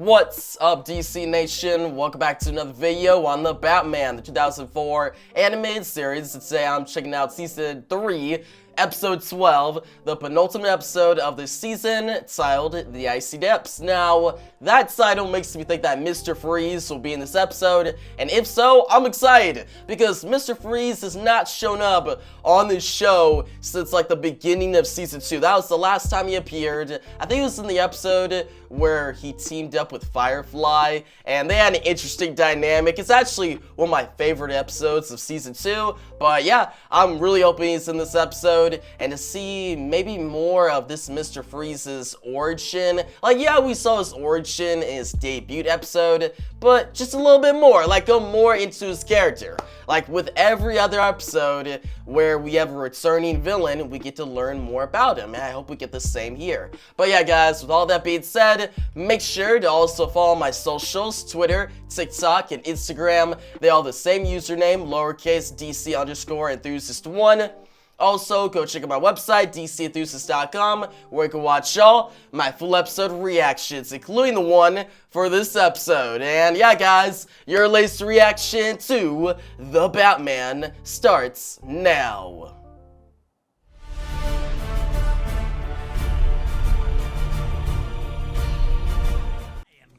What's up, DC Nation? Welcome back to another video on the Batman, the 2004 animated series. Today I'm checking out Season 3, Episode 12, the penultimate episode of the season, titled The Icy Depths. Now, that title makes me think that Mr. Freeze will be in this episode, and if so, I'm excited, because Mr. Freeze has not shown up on this show since like the beginning of Season 2. That was the last time he appeared. I think it was in the episode where he teamed up with Firefly, and they had an interesting dynamic. It's actually one of my favorite episodes of Season 2, but yeah, I'm really hoping he's in this episode, and to see maybe more of this Mr. Freeze's origin. Like, yeah, we saw his origin in his debut episode, but just a little bit more, like go more into his character. Like with every other episode where we have a returning villain, we get to learn more about him, and I hope we get the same here. But yeah, guys, with all that being said, make sure to also follow my socials, Twitter, TikTok, and Instagram. They all the same username, lowercase DC_enthusiast1. Also, go check out my website, dcenthusiast.com, where you can watch all my full episode reactions, including the one for this episode. And yeah, guys, your latest reaction to The Batman starts now.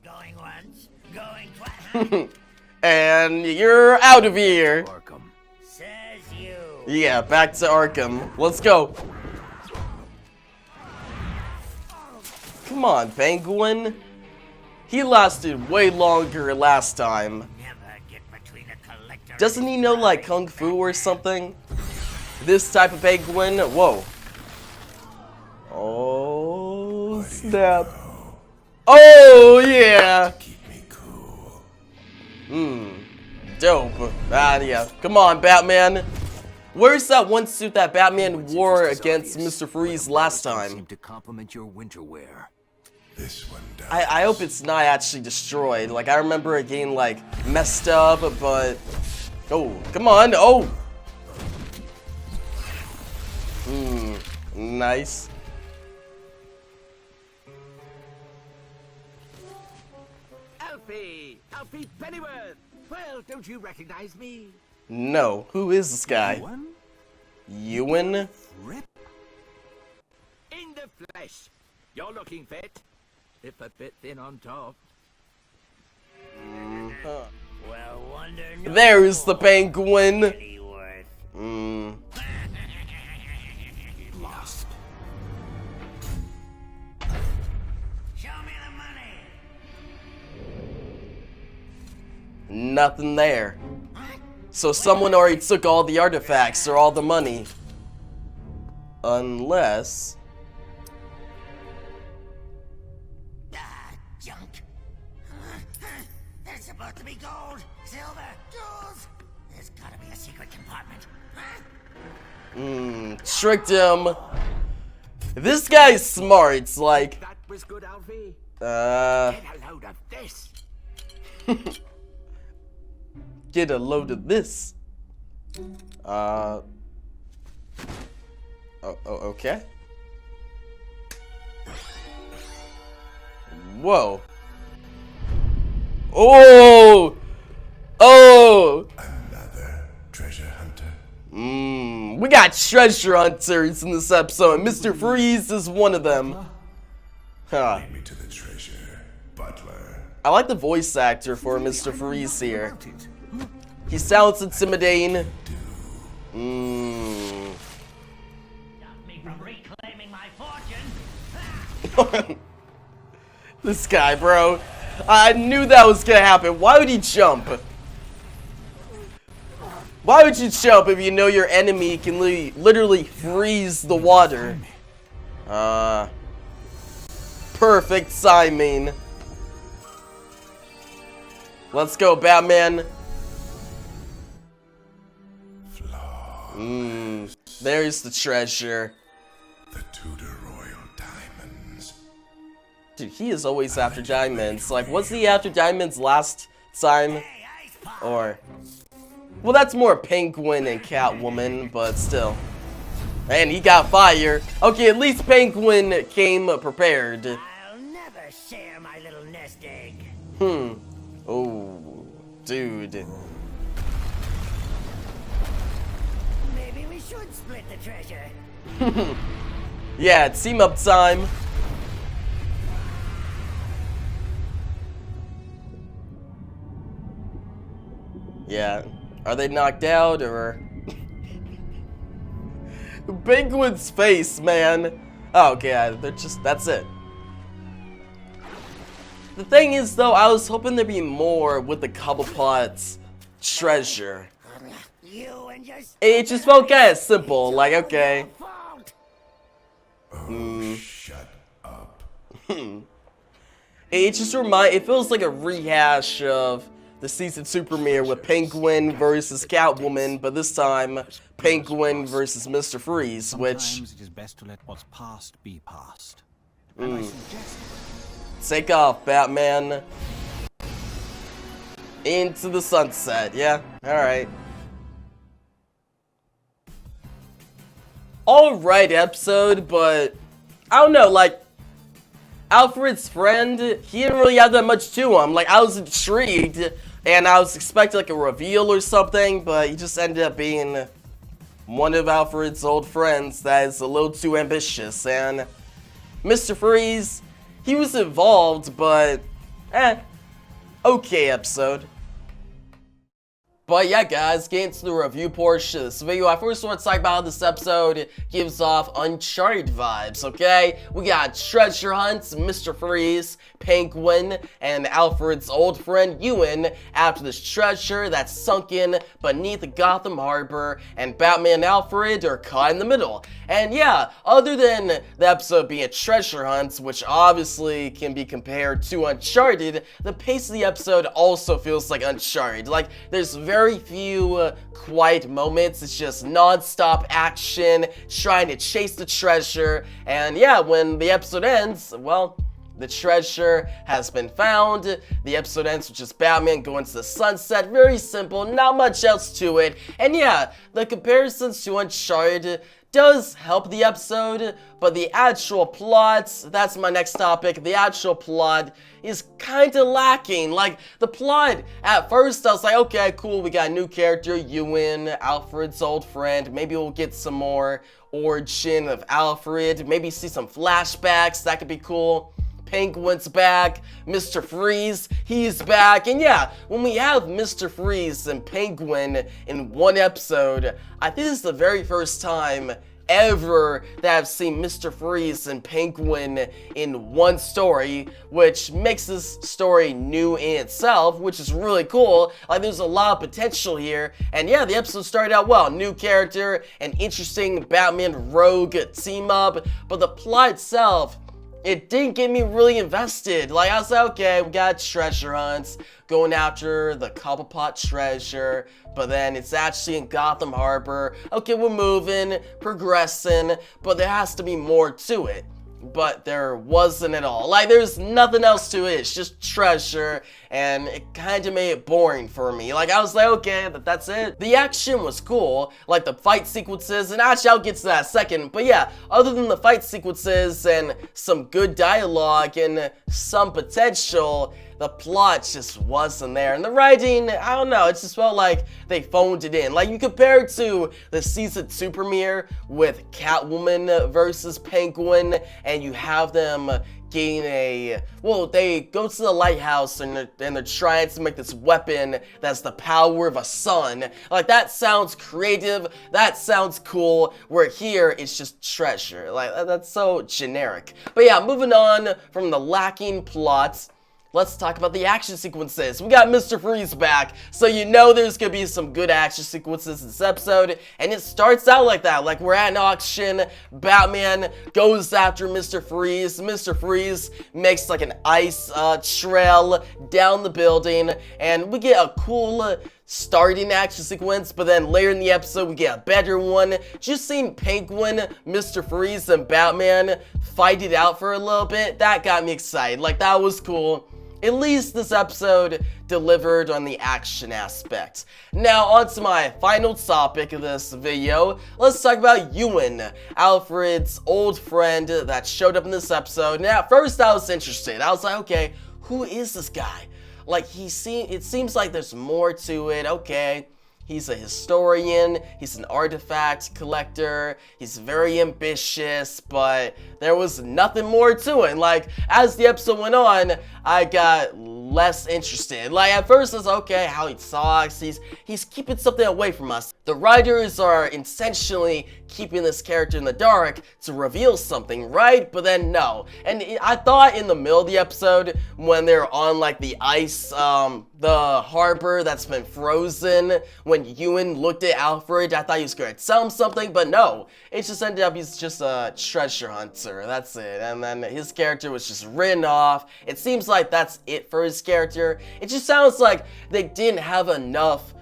Going once, going twice. And you're out of here. Says you. Yeah, back to Arkham. Let's go. Come on, Penguin. He lasted way longer last time. Never get between a collector. Doesn't he know like Kung Fu or something? This type of Penguin? Whoa. Oh, snap. Oh, yeah. Keep me cool. Dope. Yeah. Come on, Batman. Where's that one suit that Batman wore against Mr. Freeze last time? To compliment your winter wear. This one does. I hope it's not actually destroyed. Like, I remember it getting, like, messed up, but... Oh, come on. Oh! Nice. Alfie Pennyworth! Well, don't you recognize me? No. Who is this guy? Ewan? In the flesh. You're looking fit. If a bit thin on top. Well, wonder no There's the Penguin. Pennyworth. Lost. Show me the money. Nothing there. So someone already took all the artifacts or all the money. Unless... Junk. There's supposed to be gold, silver, jewels. There's gotta be a secret compartment. Tricked him. This guy's smart. It's like... That was good, Alfie. Uh... Get a load of this. Get a load of this. Okay. Whoa. Oh! Oh! Another treasure hunter. We got treasure hunters in this episode, and Mr. Freeze is one of them. Huh. Lead me to the treasure, butler. I like the voice actor for Mr. Freeze here. He sounds intimidating. Stop me from reclaiming my fortune. This guy, bro. I knew that was gonna happen. Why would he jump? Why would you jump if you know your enemy can literally freeze the water? Perfect timing. Let's go, Batman. There's the treasure. The Tudor Royal Diamonds. Dude, he is always after diamonds. Like, was he after diamonds last time? Or... Well, that's more Penguin and Catwoman, but still. And he got fire. Okay, at least Penguin came prepared. I'll never share my little nest egg. big. Oh, dude. Maybe we should split the treasure. Yeah, team up time. Yeah. Are they knocked out or? Penguin's face, man. Oh, okay, they're just, that's it. The thing is, though, I was hoping there'd be more with the Cobblepot's treasure. You and your It just felt kind of simple, like, okay. fault. Oh, shut up. It just it feels like a rehash of the season 2 premiere with Penguin versus Catwoman, but this time, Penguin versus Mr. Freeze, which... Sometimes it is best to let what's past be past. And I suggest Take off, Batman. Into the sunset, yeah? Alright. Alright episode, but... I don't know, like... Alfred's friend, he didn't really have that much to him. Like, I was intrigued, and I was expecting like a reveal or something, but he just ended up being one of Alfred's old friends that is a little too ambitious. And Mr. Freeze, he was involved, but okay episode. But yeah, guys, getting to the review portion of this video, I first want to talk about how this episode gives off Uncharted vibes, okay? We got treasure hunts, Mr. Freeze, Penguin, and Alfred's old friend Ewan after this treasure that's sunken beneath Gotham Harbor, and Batman and Alfred are caught in the middle. And yeah, other than the episode being a treasure hunt, which obviously can be compared to Uncharted, the pace of the episode also feels like Uncharted. Like, there's very few quiet moments. It's just non-stop action, trying to chase the treasure, and yeah, when the episode ends, well, the treasure has been found. The episode ends with just Batman going to the sunset. Very simple, not much else to it. And yeah, the comparisons to Uncharted does help the episode, but the actual plot, that's my next topic, the actual plot is kinda lacking. Like, the plot, at first I was like, okay, cool, we got a new character, Ewan, Alfred's old friend, maybe we'll get some more origin of Alfred, maybe see some flashbacks, that could be cool. Penguin's back, Mr. Freeze, he's back, and yeah, when we have Mr. Freeze and Penguin in one episode, I think this is the very first time ever that I've seen Mr. Freeze and Penguin in one story, which makes this story new in itself, which is really cool. Like, there's a lot of potential here, and yeah, the episode started out well. New character, an interesting Batman rogue team up, but the plot itself, it didn't get me really invested. Like, I was like, okay, we got treasure hunts, going after the Cobblepot treasure, but then it's actually in Gotham Harbor. Okay, we're moving, progressing, but there has to be more to it. But there wasn't at all. Like, there's nothing else to it. It's just treasure, and it kind of made it boring for me. Like, I was like, okay, that's it. The action was cool, like the fight sequences, and actually I'll get to that in a second. But yeah, other than the fight sequences and some good dialogue and some potential, the plot just wasn't there. And the writing, I don't know, it just felt like they phoned it in. Like, you compare it to the season 2 premiere with Catwoman versus Penguin, and you have them getting they go to the lighthouse and they're trying to make this weapon that's the power of a sun. Like, that sounds creative, that sounds cool, where here it's just treasure. Like, that's so generic. But yeah, moving on from the lacking plot, let's talk about the action sequences. We got Mr. Freeze back, so you know there's gonna be some good action sequences in this episode, and it starts out like that. Like, we're at an auction, Batman goes after Mr. Freeze, Mr. Freeze makes like an ice trail down the building, and we get a cool starting action sequence, but then later in the episode we get a better one. Just seeing Penguin, Mr. Freeze, and Batman fight it out for a little bit, that got me excited. Like, that was cool. At least this episode delivered on the action aspect. Now, on to my final topic of this video. Let's talk about Ewan, Alfred's old friend that showed up in this episode. And at first I was interested. I was like, okay, who is this guy? Like, it seems like there's more to it. Okay, he's a historian, he's an artifact collector, he's very ambitious, but there was nothing more to it. Like, as the episode went on, I got less interested. Like, at first it's okay how he talks, he's keeping something away from us. The writers are intentionally keeping this character in the dark to reveal something, right? But then no. And I thought in the middle of the episode, when they're on like the ice, the harbor that's been frozen, when Ewan looked at Alfred, I thought he was going to tell him something, but no. It just ended up he's just a treasure hunter, that's it. And then his character was just written off. It seems like that's it for his character. It just sounds like they didn't have enough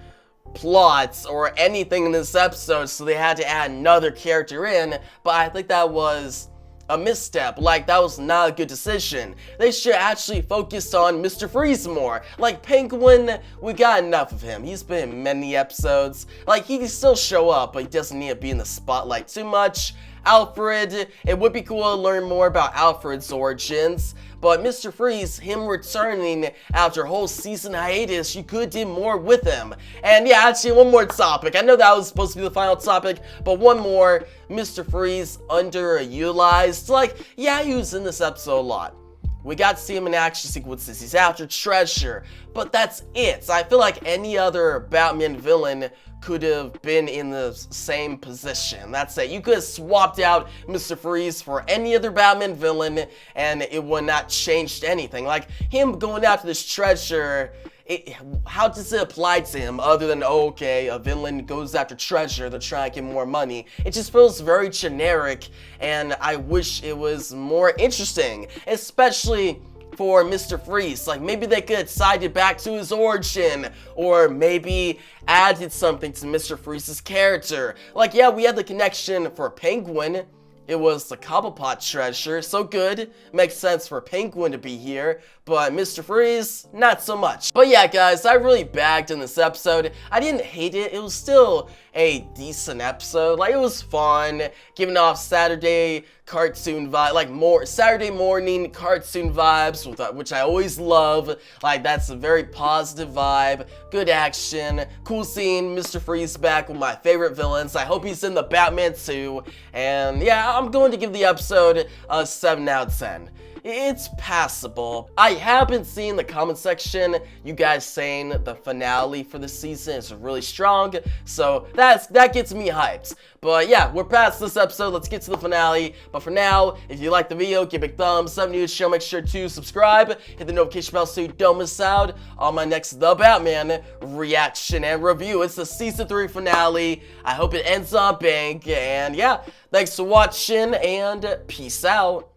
plots or anything in this episode, so they had to add another character in, but I think that was a misstep. Like, that was not a good decision. They should actually focus on Mr. Freeze more. Like, Penguin, we got enough of him. He's been in many episodes. Like, he can still show up, but he doesn't need to be in the spotlight too much. Alfred, it would be cool to learn more about Alfred's origins, but Mr. Freeze, him returning after a whole season hiatus, you could do more with him. And yeah, actually one more topic. I know that was supposed to be the final topic, but one more. Mr. Freeze, underutilized. Like, yeah, he was in this episode a lot. We got to see him in action sequences, he's after treasure, but that's it. I feel like any other Batman villain could have been in the same position. That's it. You could have swapped out Mr. Freeze for any other Batman villain and it would not changed anything. Like, him going after this treasure, how does it apply to him other than, oh, okay, a villain goes after treasure to try and get more money? It just feels very generic, and I wish it was more interesting, especially for Mr. Freeze. Like, maybe they could have tied it back to his origin, or maybe added something to Mr. Freeze's character. Like, yeah, we had the connection for Penguin. It was the Cobblepot treasure, so good. Makes sense for Penguin to be here, but Mr. Freeze, not so much. But yeah, guys, I really bagged in this episode. I didn't hate it. It was still a decent episode. Like, it was fun, giving off Saturday cartoon vibe, like more Saturday morning cartoon vibes, which I always love. Like, that's a very positive vibe, good action, cool scene. Mr. Freeze back with my favorite villains. I hope he's in the Batman 2. And yeah, I'm going to give the episode a 7 out of 10. It's passable. I have been seeing the comment section, you guys saying the finale for the season is really strong, so that gets me hyped. But yeah, we're past this episode, let's get to the finale. But for now, if you like the video, give it a thumbs up, new to the show, make sure to subscribe, hit the notification bell so you don't miss out on my next The Batman reaction and review. It's the season 3 finale. I hope it ends on bang, and yeah, thanks for watching, and peace out.